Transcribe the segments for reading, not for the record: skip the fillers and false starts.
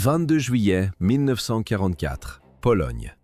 22 juillet 1944, Pologne.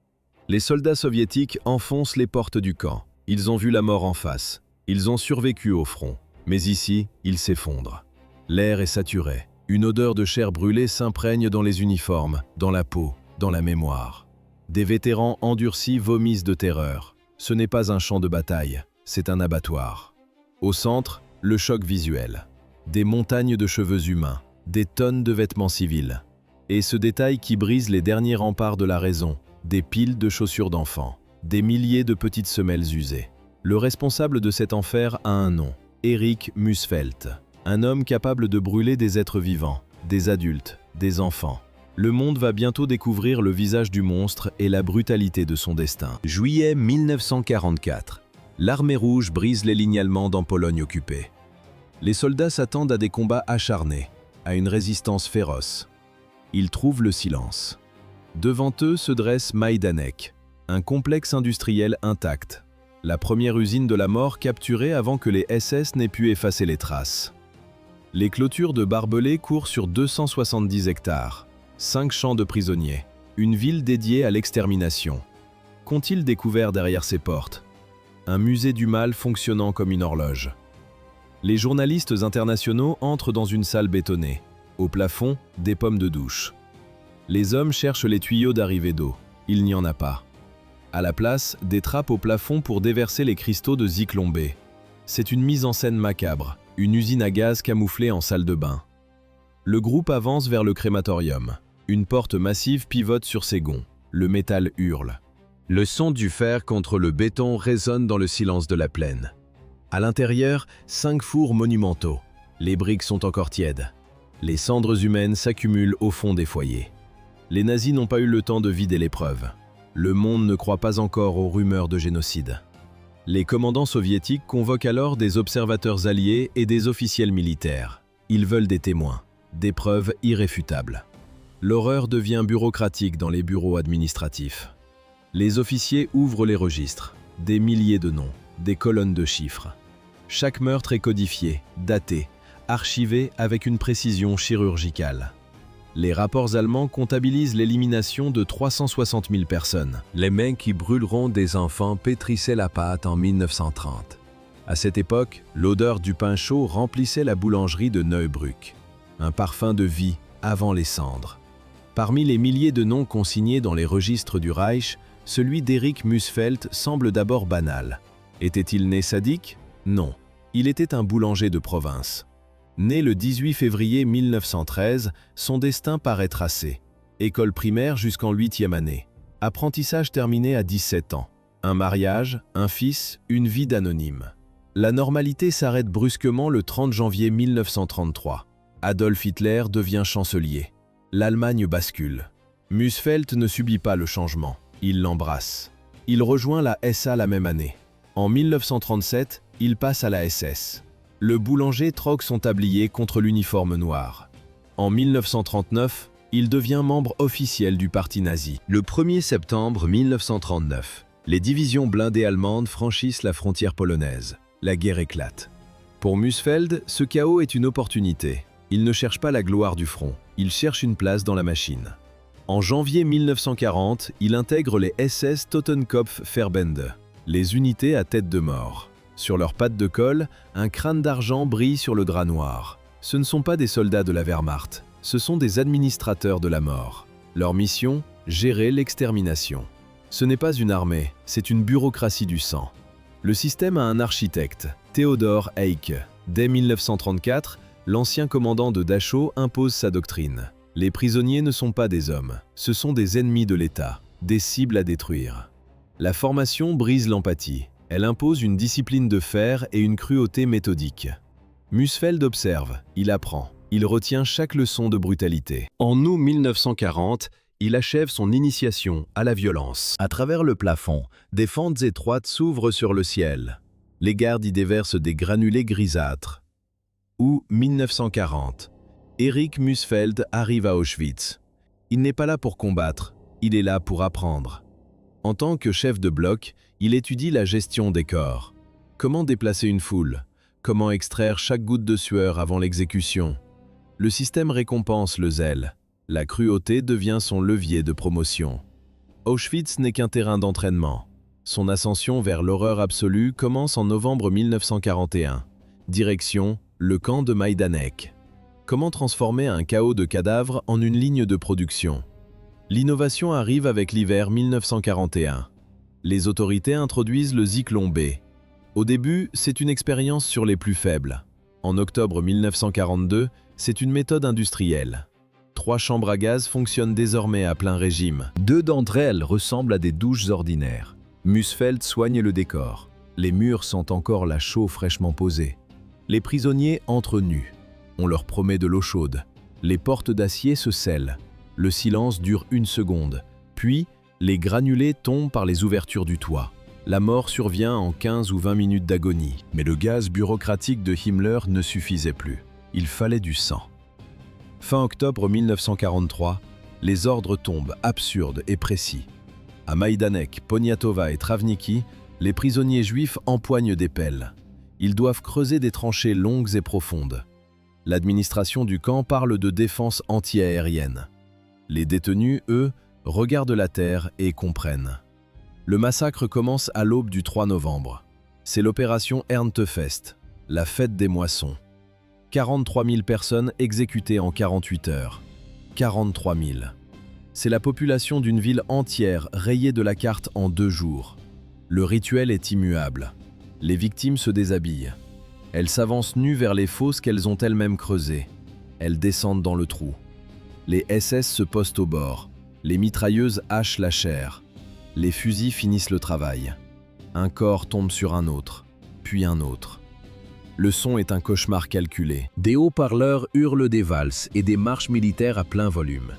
Les soldats soviétiques enfoncent les portes du camp. Ils ont vu la mort en face. Ils ont survécu au front. Mais ici, ils s'effondrent. L'air est saturé. Une odeur de chair brûlée s'imprègne dans les uniformes, dans la peau, dans la mémoire. Des vétérans endurcis vomissent de terreur. Ce n'est pas un champ de bataille, c'est un abattoir. Au centre, le choc visuel. Des montagnes de cheveux humains, des tonnes de vêtements civils. Et ce détail qui brise les derniers remparts de la raison, des piles de chaussures d'enfants, des milliers de petites semelles usées. Le responsable de cet enfer a un nom, Erich Müsfeldt, un homme capable de brûler des êtres vivants, des adultes, des enfants. Le monde va bientôt découvrir le visage du monstre et la brutalité de son destin. Juillet 1944. L'armée rouge brise les lignes allemandes en Pologne occupée. Les soldats s'attendent à des combats acharnés, à une résistance féroce. Ils trouvent le silence. Devant eux se dresse Majdanek, un complexe industriel intact. La première usine de la mort capturée avant que les SS n'aient pu effacer les traces. Les clôtures de barbelés courent sur 270 hectares, 5 champs de prisonniers, une ville dédiée à l'extermination. Qu'ont-ils découvert derrière ces portes? Un musée du mal fonctionnant comme une horloge. Les journalistes internationaux entrent dans une salle bétonnée. Au plafond, des pommes de douche. Les hommes cherchent les tuyaux d'arrivée d'eau. Il n'y en a pas. À la place, des trappes au plafond pour déverser les cristaux de Zyklon B. C'est une mise en scène macabre, une usine à gaz camouflée en salle de bain. Le groupe avance vers le crématorium. Une porte massive pivote sur ses gonds. Le métal hurle. Le son du fer contre le béton résonne dans le silence de la plaine. À l'intérieur, 5 fours monumentaux. Les briques sont encore tièdes. Les cendres humaines s'accumulent au fond des foyers. Les nazis n'ont pas eu le temps de vider l'épreuve. Le monde ne croit pas encore aux rumeurs de génocide. Les commandants soviétiques convoquent alors des observateurs alliés et des officiels militaires. Ils veulent des témoins, des preuves irréfutables. L'horreur devient bureaucratique dans les bureaux administratifs. Les officiers ouvrent les registres, des milliers de noms, des colonnes de chiffres. Chaque meurtre est codifié, daté, archivé avec une précision chirurgicale. Les rapports allemands comptabilisent l'élimination de 360 000 personnes. Les mains qui brûleront des enfants pétrissaient la pâte en 1930. À cette époque, l'odeur du pain chaud remplissait la boulangerie de Neubrück. Un parfum de vie avant les cendres. Parmi les milliers de noms consignés dans les registres du Reich, celui d'Erich Müsfeldt semble d'abord banal. Était-il né sadique? Non. Il était un boulanger de province. Né le 18 février 1913, son destin paraît tracé. École primaire jusqu'en 8e année. Apprentissage terminé à 17 ans. Un mariage, un fils, une vie d'anonyme. La normalité s'arrête brusquement le 30 janvier 1933. Adolf Hitler devient chancelier. L'Allemagne bascule. Müsfeldt ne subit pas le changement. Il l'embrasse. Il rejoint la SA la même année. En 1937, il passe à la SS. Le boulanger troque son tablier contre l'uniforme noir. En 1939, il devient membre officiel du parti nazi. Le 1er septembre 1939, les divisions blindées allemandes franchissent la frontière polonaise. La guerre éclate. Pour Müsfeldt, ce chaos est une opportunité. Il ne cherche pas la gloire du front, il cherche une place dans la machine. En janvier 1940, il intègre les SS Totenkopfverbände, les unités à tête de mort. Sur leurs pattes de colle, un crâne d'argent brille sur le drap noir. Ce ne sont pas des soldats de la Wehrmacht, ce sont des administrateurs de la mort. Leur mission, gérer l'extermination. Ce n'est pas une armée, c'est une bureaucratie du sang. Le système a un architecte, Theodor Eicke. Dès 1934, l'ancien commandant de Dachau impose sa doctrine. Les prisonniers ne sont pas des hommes, ce sont des ennemis de l'État, des cibles à détruire. La formation brise l'empathie. Elle impose une discipline de fer et une cruauté méthodique. Müsfeldt observe, il apprend, il retient chaque leçon de brutalité. En août 1940, il achève son initiation à la violence. À travers le plafond, des fentes étroites s'ouvrent sur le ciel. Les gardes y déversent des granulés grisâtres. Août 1940, Erich Müsfeldt arrive à Auschwitz. Il n'est pas là pour combattre, il est là pour apprendre. En tant que chef de bloc, il étudie la gestion des corps. Comment déplacer une foule? Comment extraire chaque goutte de sueur avant l'exécution? Le système récompense le zèle. La cruauté devient son levier de promotion. Auschwitz n'est qu'un terrain d'entraînement. Son ascension vers l'horreur absolue commence en novembre 1941. Direction, le camp de Majdanek. Comment transformer un chaos de cadavres en une ligne de production? L'innovation arrive avec l'hiver 1941. Les autorités introduisent le Zyklon B. Au début, c'est une expérience sur les plus faibles. En octobre 1942, c'est une méthode industrielle. 3 chambres à gaz fonctionnent désormais à plein régime. 2 d'entre elles ressemblent à des douches ordinaires. Musfeld soigne le décor. Les murs sentent encore la chaux fraîchement posée. Les prisonniers entrent nus. On leur promet de l'eau chaude. Les portes d'acier se scellent. Le silence dure 1 seconde. Puis, les granulés tombent par les ouvertures du toit. La mort survient en 15 ou 20 minutes d'agonie. Mais le gaz bureaucratique de Himmler ne suffisait plus. Il fallait du sang. Fin octobre 1943, les ordres tombent absurdes et précis. À Majdanek, Poniatowa et Travniki, les prisonniers juifs empoignent des pelles. Ils doivent creuser des tranchées longues et profondes. L'administration du camp parle de défense anti-aérienne. Les détenus, eux, regardent la terre et comprennent. Le massacre commence à l'aube du 3 novembre. C'est l'opération Erntefest, la fête des moissons. 43 000 personnes exécutées en 48 heures. 43 000. C'est la population d'une ville entière rayée de la carte en 2 jours. Le rituel est immuable. Les victimes se déshabillent. Elles s'avancent nues vers les fosses qu'elles ont elles-mêmes creusées. Elles descendent dans le trou. Les SS se postent au bord. Les mitrailleuses hachent la chair. Les fusils finissent le travail. Un corps tombe sur un autre, puis un autre. Le son est un cauchemar calculé. Des haut-parleurs hurlent des valses et des marches militaires à plein volume.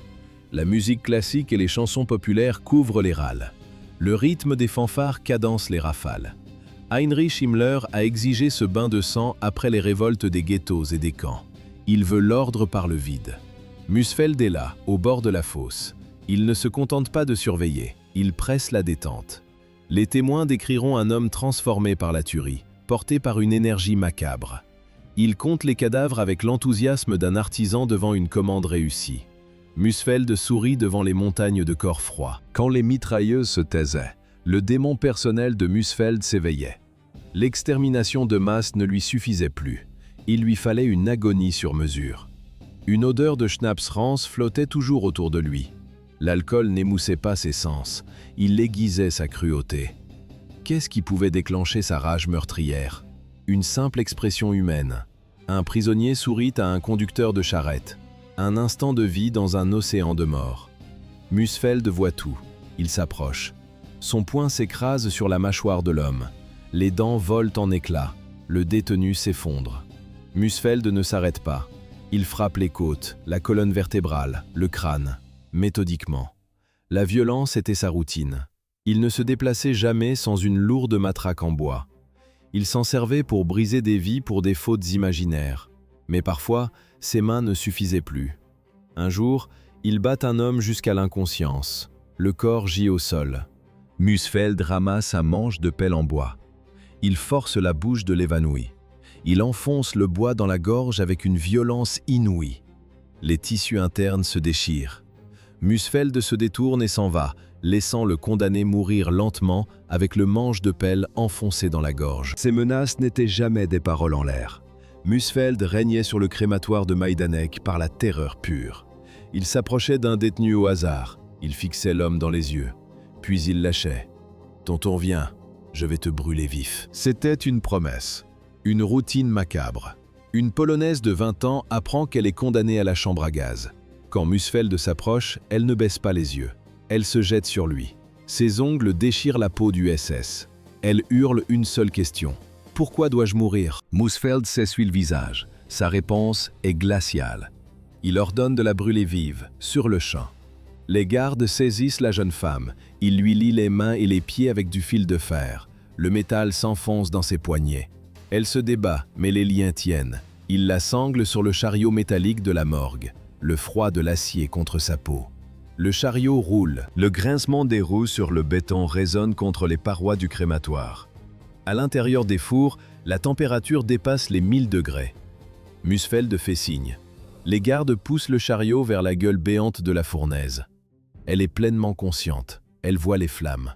La musique classique et les chansons populaires couvrent les râles. Le rythme des fanfares cadence les rafales. Heinrich Himmler a exigé ce bain de sang après les révoltes des ghettos et des camps. Il veut l'ordre par le vide. Musfeld est là, au bord de la fosse. Il ne se contente pas de surveiller, il presse la détente. Les témoins décriront un homme transformé par la tuerie, porté par une énergie macabre. Il compte les cadavres avec l'enthousiasme d'un artisan devant une commande réussie. Musfeld sourit devant les montagnes de corps froids. Quand les mitrailleuses se taisaient, le démon personnel de Musfeld s'éveillait. L'extermination de masse ne lui suffisait plus. Il lui fallait une agonie sur mesure. Une odeur de schnapps rance flottait toujours autour de lui. L'alcool n'émoussait pas ses sens, il aiguisait sa cruauté. Qu'est-ce qui pouvait déclencher sa rage meurtrière? Une simple expression humaine. Un prisonnier sourit à un conducteur de charrette. Un instant de vie dans un océan de mort. Musfeld voit tout. Il s'approche. Son poing s'écrase sur la mâchoire de l'homme. Les dents volent en éclats. Le détenu s'effondre. Musfeld ne s'arrête pas. Il frappe les côtes, la colonne vertébrale, le crâne, méthodiquement. La violence était sa routine. Il ne se déplaçait jamais sans une lourde matraque en bois. Il s'en servait pour briser des vies pour des fautes imaginaires. Mais parfois, ses mains ne suffisaient plus. Un jour, il bat un homme jusqu'à l'inconscience. Le corps gît au sol. Musfeld ramasse un manche de pelle en bois. Il force la bouche de l'évanoui. Il enfonce le bois dans la gorge avec une violence inouïe. Les tissus internes se déchirent. Musfeld se détourne et s'en va, laissant le condamné mourir lentement avec le manche de pelle enfoncé dans la gorge. Ces menaces n'étaient jamais des paroles en l'air. Musfeld régnait sur le crématoire de Majdanek par la terreur pure. Il s'approchait d'un détenu au hasard. Il fixait l'homme dans les yeux. Puis il lâchait. « Tonton, viens, je vais te brûler vif. » C'était une promesse. Une routine macabre. Une Polonaise de 20 ans apprend qu'elle est condamnée à la chambre à gaz. Quand Musfeld s'approche, elle ne baisse pas les yeux. Elle se jette sur lui. Ses ongles déchirent la peau du SS. Elle hurle une seule question. « Pourquoi dois-je mourir ?» Musfeld s'essuie le visage. Sa réponse est glaciale. Il ordonne de la brûler vive, sur le champ. Les gardes saisissent la jeune femme. Ils lui lient les mains et les pieds avec du fil de fer. Le métal s'enfonce dans ses poignets. Elle se débat, mais les liens tiennent. Ils la sanglent sur le chariot métallique de la morgue. Le froid de l'acier contre sa peau. Le chariot roule. Le grincement des roues sur le béton résonne contre les parois du crématoire. À l'intérieur des fours, la température dépasse les 1000 degrés. Musfeld fait signe. Les gardes poussent le chariot vers la gueule béante de la fournaise. Elle est pleinement consciente, elle voit les flammes.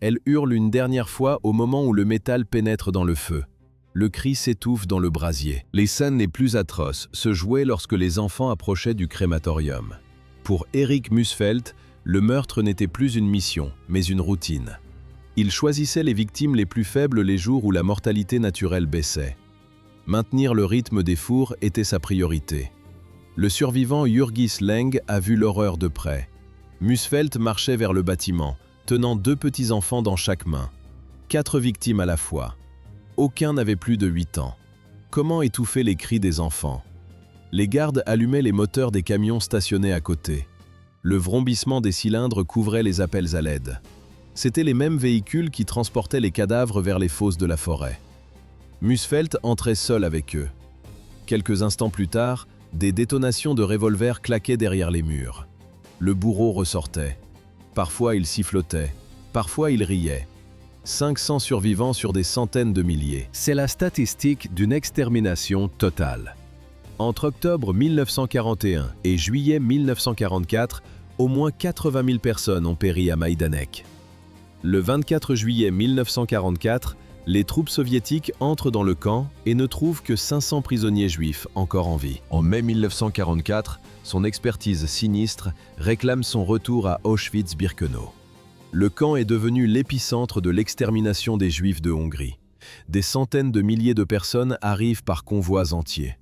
Elle hurle une dernière fois au moment où le métal pénètre dans le feu. Le cri s'étouffe dans le brasier. Les scènes les plus atroces se jouaient lorsque les enfants approchaient du crématorium. Pour Eric Musfeldt, le meurtre n'était plus une mission, mais une routine. Il choisissait les victimes les plus faibles les jours où la mortalité naturelle baissait. Maintenir le rythme des fours était sa priorité. Le survivant Jurgis Leng a vu l'horreur de près. Musfeldt marchait vers le bâtiment, tenant 2 petits-enfants dans chaque main. 4 victimes à la fois. Aucun n'avait plus de 8 ans. Comment étouffer les cris des enfants? Les gardes allumaient les moteurs des camions stationnés à côté. Le vrombissement des cylindres couvrait les appels à l'aide. C'étaient les mêmes véhicules qui transportaient les cadavres vers les fosses de la forêt. Musfeldt entrait seul avec eux. Quelques instants plus tard, des détonations de revolvers claquaient derrière les murs. Le bourreau ressortait. Parfois il sifflotait, parfois il riait. 500 survivants sur des centaines de milliers. C'est la statistique d'une extermination totale. Entre octobre 1941 et juillet 1944, au moins 80 000 personnes ont péri à Majdanek. Le 24 juillet 1944, les troupes soviétiques entrent dans le camp et ne trouvent que 500 prisonniers juifs encore en vie. En mai 1944, son expertise sinistre réclame son retour à Auschwitz-Birkenau. Le camp est devenu l'épicentre de l'extermination des Juifs de Hongrie. Des centaines de milliers de personnes arrivent par convois entiers.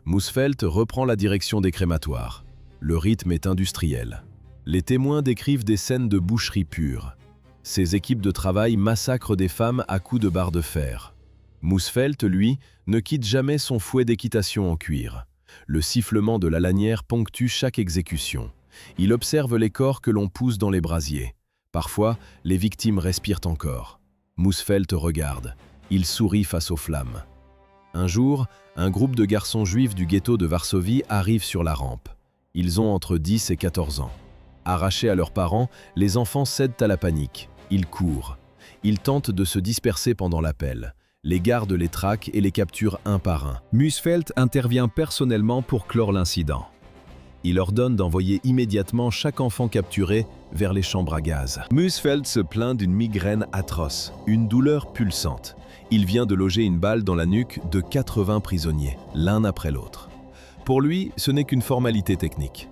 Musfeldt reprend la direction des crématoires. Le rythme est industriel. Les témoins décrivent des scènes de boucherie pure. Ces équipes de travail massacrent des femmes à coups de barre de fer. Musfeldt, lui, ne quitte jamais son fouet d'équitation en cuir. Le sifflement de la lanière ponctue chaque exécution. Il observe les corps que l'on pousse dans les brasiers. Parfois, les victimes respirent encore. Musfeldt regarde. Il sourit face aux flammes. Un jour, un groupe de garçons juifs du ghetto de Varsovie arrive sur la rampe. Ils ont entre 10 et 14 ans. Arrachés à leurs parents, les enfants cèdent à la panique. Ils courent. Ils tentent de se disperser pendant l'appel. Les gardes les traquent et les capturent un par un. Musfeldt intervient personnellement pour clore l'incident. Il ordonne d'envoyer immédiatement chaque enfant capturé vers les chambres à gaz. Musfeldt se plaint d'une migraine atroce, une douleur pulsante. Il vient de loger une balle dans la nuque de 80 prisonniers, l'un après l'autre. Pour lui, ce n'est qu'une formalité technique.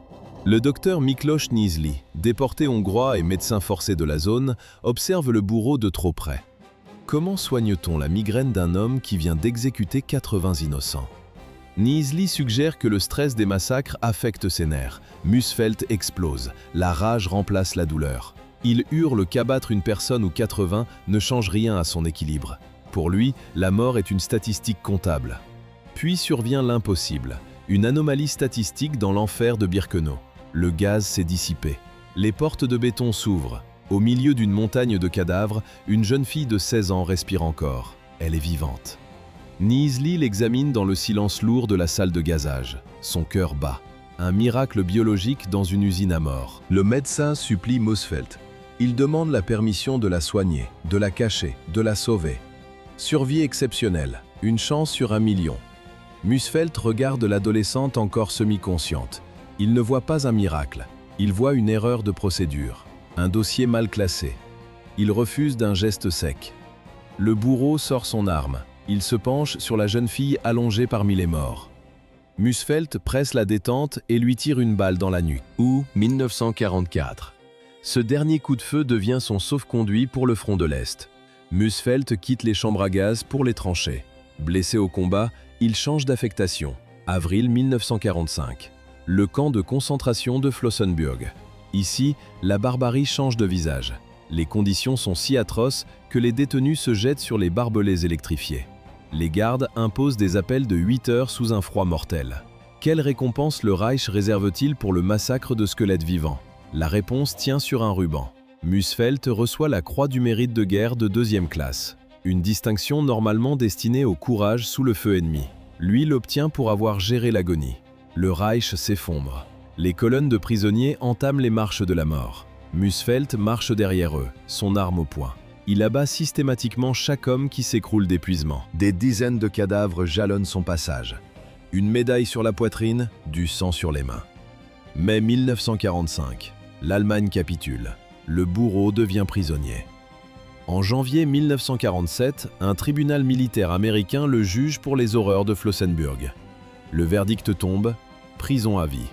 Le docteur Miklos Nizli, déporté hongrois et médecin forcé de la zone, observe le bourreau de trop près. Comment soigne-t-on la migraine d'un homme qui vient d'exécuter 80 innocents? Nizli suggère que le stress des massacres affecte ses nerfs. Musfeldt explose, la rage remplace la douleur. Il hurle qu'abattre une personne ou 80 ne change rien à son équilibre. Pour lui, la mort est une statistique comptable. Puis survient l'impossible, une anomalie statistique dans l'enfer de Birkenau. Le gaz s'est dissipé. Les portes de béton s'ouvrent. Au milieu d'une montagne de cadavres, une jeune fille de 16 ans respire encore. Elle est vivante. Nizli l'examine dans le silence lourd de la salle de gazage. Son cœur bat. Un miracle biologique dans une usine à mort. Le médecin supplie Musfeldt. Il demande la permission de la soigner, de la cacher, de la sauver. Survie exceptionnelle, une chance sur 1 million. Musfeldt regarde l'adolescente encore semi-consciente. Il ne voit pas un miracle. Il voit une erreur de procédure. Un dossier mal classé. Il refuse d'un geste sec. Le bourreau sort son arme. Il se penche sur la jeune fille allongée parmi les morts. Musfeldt presse la détente et lui tire une balle dans la nuque. Août 1944. Ce dernier coup de feu devient son sauf-conduit pour le front de l'Est. Musfeldt quitte les chambres à gaz pour les tranchées. Blessé au combat, il change d'affectation. Avril 1945. Le camp de concentration de Flossenbürg. Ici, la barbarie change de visage. Les conditions sont si atroces que les détenus se jettent sur les barbelés électrifiés. Les gardes imposent des appels de 8 heures sous un froid mortel. Quelle récompense le Reich réserve-t-il pour le massacre de squelettes vivants? La réponse tient sur un ruban. Musfeldt reçoit la Croix du mérite de guerre de 2e classe. Une distinction normalement destinée au courage sous le feu ennemi. Lui l'obtient pour avoir géré l'agonie. Le Reich s'effondre. Les colonnes de prisonniers entament les marches de la mort. Musfeldt marche derrière eux, son arme au poing. Il abat systématiquement chaque homme qui s'écroule d'épuisement. Des dizaines de cadavres jalonnent son passage. Une médaille sur la poitrine, du sang sur les mains. Mai 1945, l'Allemagne capitule. Le bourreau devient prisonnier. En janvier 1947, un tribunal militaire américain le juge pour les horreurs de Flossenbürg. Le verdict tombe, prison à vie.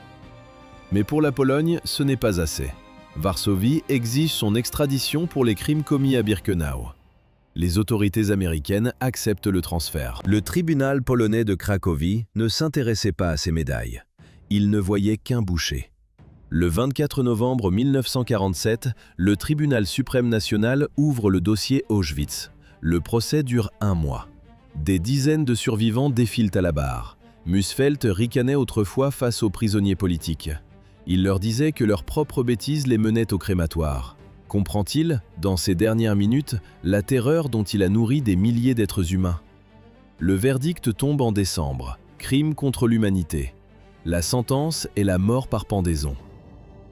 Mais pour la Pologne, ce n'est pas assez. Varsovie exige son extradition pour les crimes commis à Birkenau. Les autorités américaines acceptent le transfert. Le tribunal polonais de Cracovie ne s'intéressait pas à ces médailles. Il ne voyait qu'un boucher. Le 24 novembre 1947, le tribunal suprême national ouvre le dossier Auschwitz. Le procès dure 1 mois. Des dizaines de survivants défilent à la barre. Musfeld ricanait autrefois face aux prisonniers politiques. Il leur disait que leurs propres bêtises les menaient au crématoire. Comprend-il, dans ces dernières minutes, la terreur dont il a nourri des milliers d'êtres humains? Le verdict tombe en décembre. Crime contre l'humanité. La sentence est la mort par pendaison.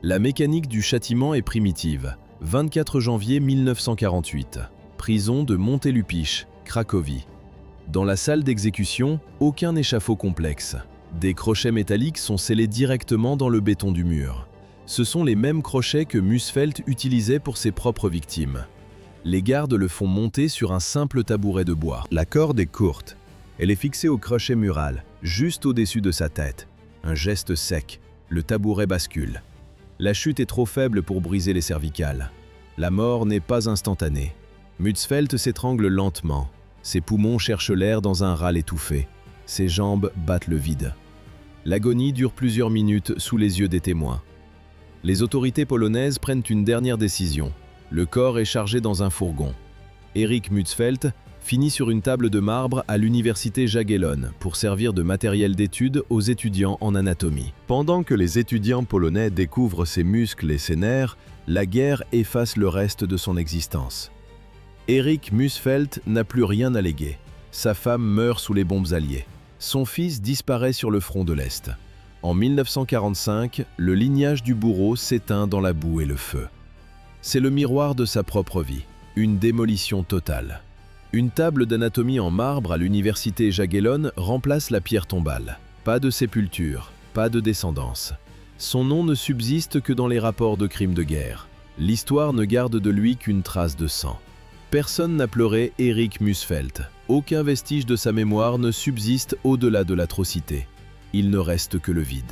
La mécanique du châtiment est primitive. 24 janvier 1948. Prison de Montelupich, Cracovie. Dans la salle d'exécution, aucun échafaud complexe. Des crochets métalliques sont scellés directement dans le béton du mur. Ce sont les mêmes crochets que Musfeld utilisait pour ses propres victimes. Les gardes le font monter sur un simple tabouret de bois. La corde est courte. Elle est fixée au crochet mural, juste au-dessus de sa tête. Un geste sec. Le tabouret bascule. La chute est trop faible pour briser les cervicales. La mort n'est pas instantanée. Musfeld s'étrangle lentement. Ses poumons cherchent l'air dans un râle étouffé. Ses jambes battent le vide. L'agonie dure plusieurs minutes sous les yeux des témoins. Les autorités polonaises prennent une dernière décision. Le corps est chargé dans un fourgon. Erich Musfeld finit sur une table de marbre à l'université Jagiellon pour servir de matériel d'étude aux étudiants en anatomie. Pendant que les étudiants polonais découvrent ses muscles et ses nerfs, la guerre efface le reste de son existence. Erich Musfeld n'a plus rien à léguer. Sa femme meurt sous les bombes alliées. Son fils disparaît sur le front de l'Est. En 1945, le lignage du bourreau s'éteint dans la boue et le feu. C'est le miroir de sa propre vie, une démolition totale. Une table d'anatomie en marbre à l'université Jagiellon remplace la pierre tombale. Pas de sépulture, pas de descendance. Son nom ne subsiste que dans les rapports de crimes de guerre. L'histoire ne garde de lui qu'une trace de sang. Personne n'a pleuré Erich Musfeld. Aucun vestige de sa mémoire ne subsiste au-delà de l'atrocité. Il ne reste que le vide.